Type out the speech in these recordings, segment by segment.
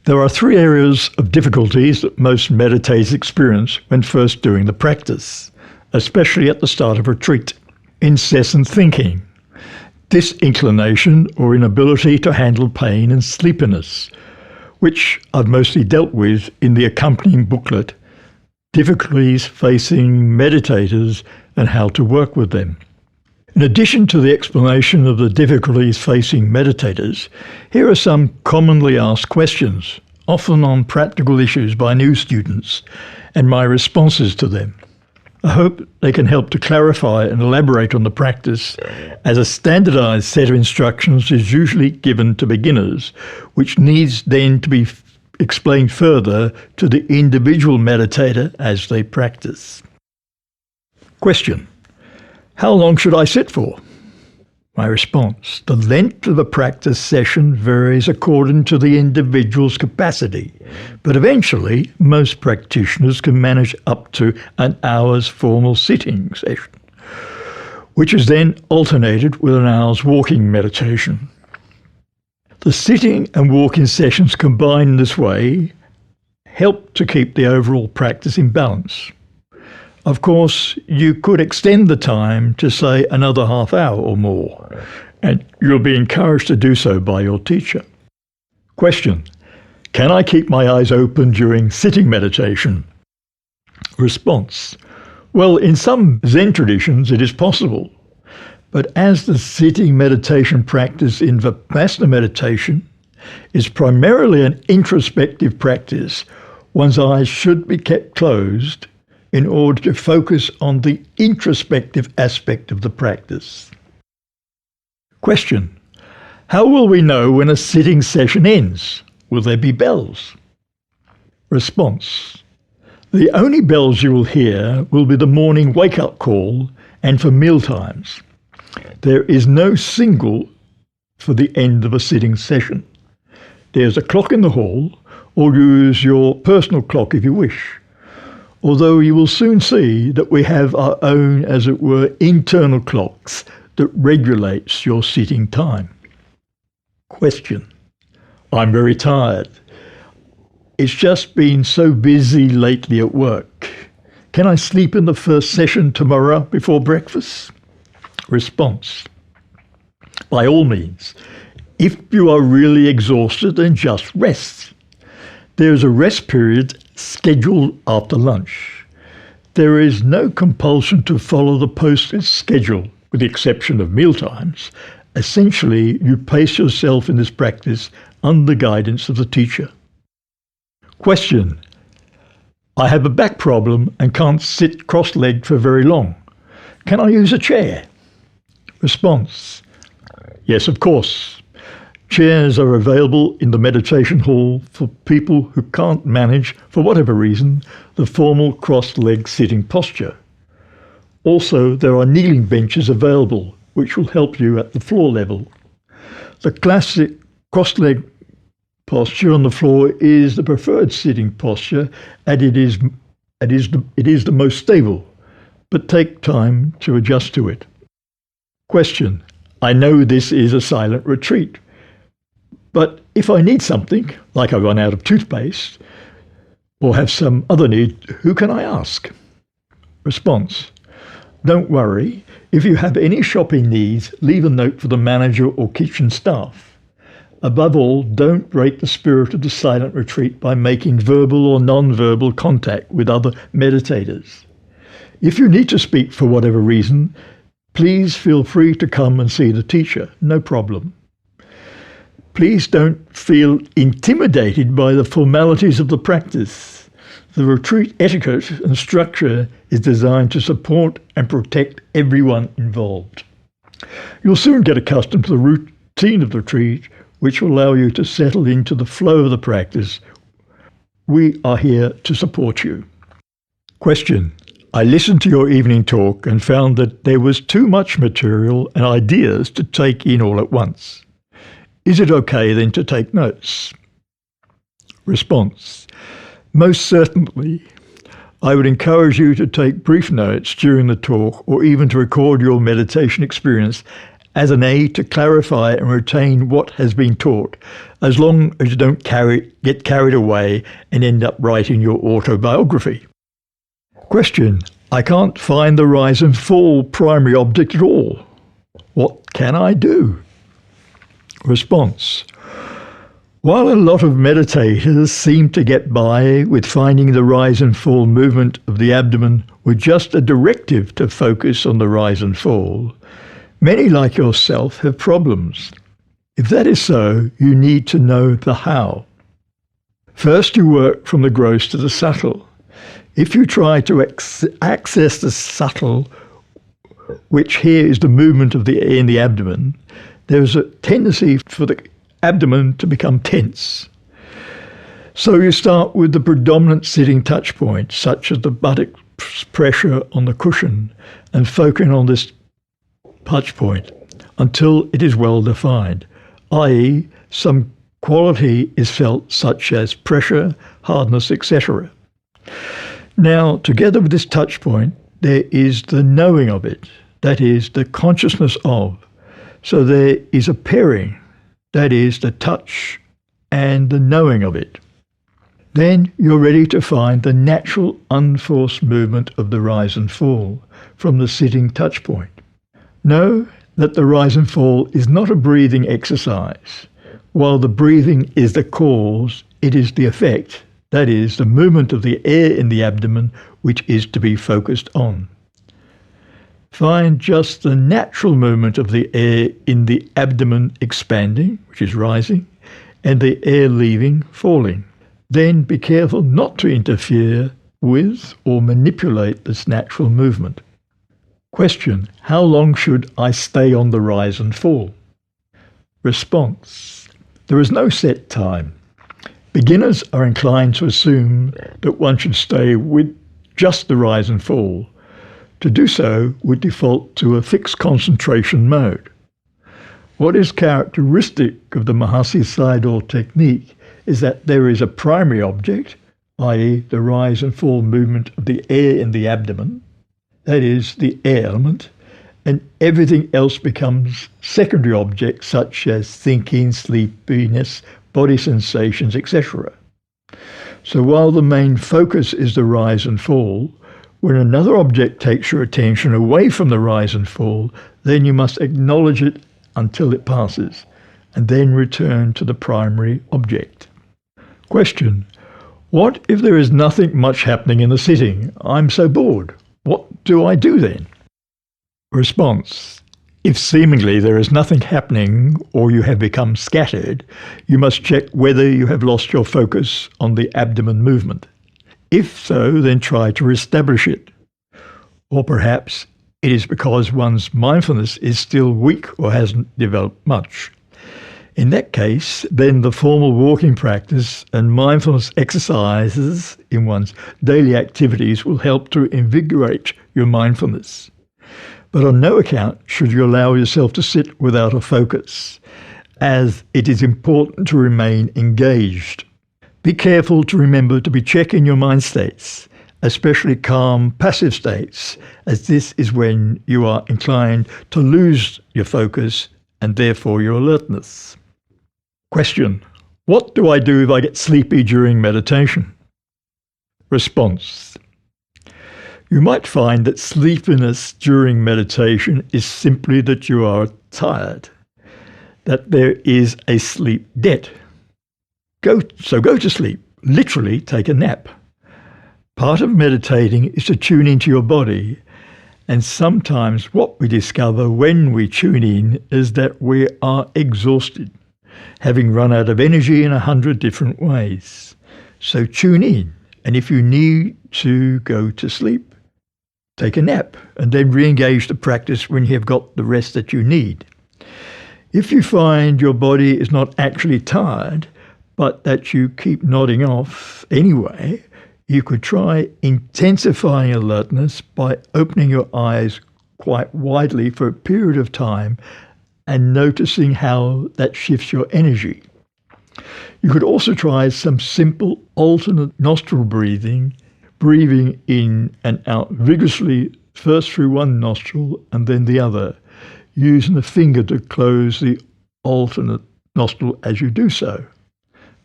There are three areas of difficulties that most meditators experience when first doing the practice, especially at the start of retreat. Incessant thinking, disinclination or inability to handle pain and sleepiness, which I've mostly dealt with in the accompanying booklet, Difficulties Facing Meditators and How to Work with Them. In addition to the explanation of the difficulties facing meditators, here are some commonly asked questions, often on practical issues by new students, and my responses to them. I hope they can help to clarify and elaborate on the practice, as a standardized set of instructions is usually given to beginners, which needs then to be explained further to the individual meditator as they practice. Question: how long should I sit for? My response: the length of a practice session varies according to the individual's capacity, but eventually most practitioners can manage up to an hour's formal sitting session, which is then alternated with an hour's walking meditation. The sitting and walking sessions combined in this way help to keep the overall practice in balance. Of course, you could extend the time to, say, another half hour or more, and you'll be encouraged to do so by your teacher. Question: can I keep my eyes open during sitting meditation? Response: well, in some Zen traditions it is possible, but as the sitting meditation practice in Vipassana meditation is primarily an introspective practice, one's eyes should be kept closed in order to focus on the introspective aspect of the practice. Question: how will we know when a sitting session ends? Will there be bells? Response: the only bells you will hear will be the morning wake-up call and for meal times. There is no signal for the end of a sitting session. There's a clock in the hall, or use your personal clock if you wish, although you will soon see that we have our own, as it were, internal clocks that regulates your sitting time. Question: I'm very tired. It's just been so busy lately at work. Can I sleep in the first session tomorrow before breakfast? Response: by all means. If you are really exhausted, then just rest. There is a rest period scheduled after lunch. There is no compulsion to follow the posted schedule, with the exception of meal times. Essentially, you pace yourself in this practice under guidance of the teacher. Question: I have a back problem and can't sit cross-legged for very long. Can I use a chair? Response: yes, of course. Chairs are available in the meditation hall for people who can't manage, for whatever reason, the formal cross-leg sitting posture. Also, there are kneeling benches available, which will help you at the floor level. The classic cross-leg posture on the floor is the preferred sitting posture, and it is the most stable, but take time to adjust to it. Question: I know this is a silent retreat, but if I need something, like I run out of toothpaste, or have some other need, who can I ask? Response: don't worry. If you have any shopping needs, leave a note for the manager or kitchen staff. Above all, don't break the spirit of the silent retreat by making verbal or non-verbal contact with other meditators. If you need to speak for whatever reason, please feel free to come and see the teacher, no problem. Please don't feel intimidated by the formalities of the practice. The retreat etiquette and structure is designed to support and protect everyone involved. You'll soon get accustomed to the routine of the retreat, which will allow you to settle into the flow of the practice. We are here to support you. Question: I listened to your evening talk and found that there was too much material and ideas to take in all at once. Is it okay then to take notes? Response: most certainly. I would encourage you to take brief notes during the talk, or even to record your meditation experience as an aid to clarify and retain what has been taught, as long as you don't get carried away and end up writing your autobiography. Question: I can't find the rise and fall primary object at all. What can I do? Response: while a lot of meditators seem to get by with finding the rise and fall movement of the abdomen with just a directive to focus on the rise and fall, many like yourself have problems. If that is so, you need to know the how. First, you work from the gross to the subtle. If you try to access the subtle, which here is the movement of the air in the abdomen, there is a tendency for the abdomen to become tense. So you start with the predominant sitting touch point, such as the buttock pressure on the cushion, and focus on this touch point until it is well defined, i.e. some quality is felt such as pressure, hardness, etc. Now, together with this touch point, there is the knowing of it, that is, the consciousness of. So there is a pairing, that is, the touch and the knowing of it. Then you're ready to find the natural unforced movement of the rise and fall from the sitting touch point. Know that the rise and fall is not a breathing exercise. While the breathing is the cause, it is the effect, that is, the movement of the air in the abdomen, which is to be focused on. Find just the natural movement of the air in the abdomen expanding, which is rising, and the air leaving, falling. Then be careful not to interfere with or manipulate this natural movement. Question: how long should I stay on the rise and fall? Response: there is no set time. Beginners are inclined to assume that one should stay with just the rise and fall. To do so would default to a fixed concentration mode. What is characteristic of the Mahasi Sayadaw technique is that there is a primary object, i.e. the rise and fall movement of the air in the abdomen, that is, the air element, and everything else becomes secondary objects such as thinking, sleepiness, body sensations, etc. So while the main focus is the rise and fall, when another object takes your attention away from the rise and fall, then you must acknowledge it until it passes, and then return to the primary object. Question: what if there is nothing much happening in the sitting? I'm so bored. What do I do then? Response: if seemingly there is nothing happening or you have become scattered, you must check whether you have lost your focus on the abdomen movement. If so, then try to reestablish it. Or perhaps it is because one's mindfulness is still weak or hasn't developed much. In that case, then the formal walking practice and mindfulness exercises in one's daily activities will help to invigorate your mindfulness. But on no account should you allow yourself to sit without a focus, as it is important to remain engaged. Be careful to remember to be checking your mind states, especially calm, passive states, as this is when you are inclined to lose your focus and therefore your alertness. Question: what do I do if I get sleepy during meditation? Response: you might find that sleepiness during meditation is simply that you are tired, that there is a sleep debt. Go to sleep, literally take a nap. Part of meditating is to tune into your body, and sometimes what we discover when we tune in is that we are exhausted, having run out of energy in 100 different ways. So tune in, and if you need to go to sleep, take a nap, and then re-engage the practice when you have got the rest that you need. If you find your body is not actually tired, but that you keep nodding off anyway, you could try intensifying alertness by opening your eyes quite widely for a period of time and noticing how that shifts your energy. You could also try some simple alternate nostril breathing in and out vigorously, first through one nostril and then the other, using the finger to close the alternate nostril as you do so.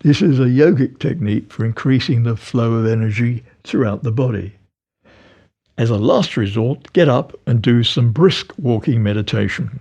This is a yogic technique for increasing the flow of energy throughout the body. As a last resort, get up and do some brisk walking meditation.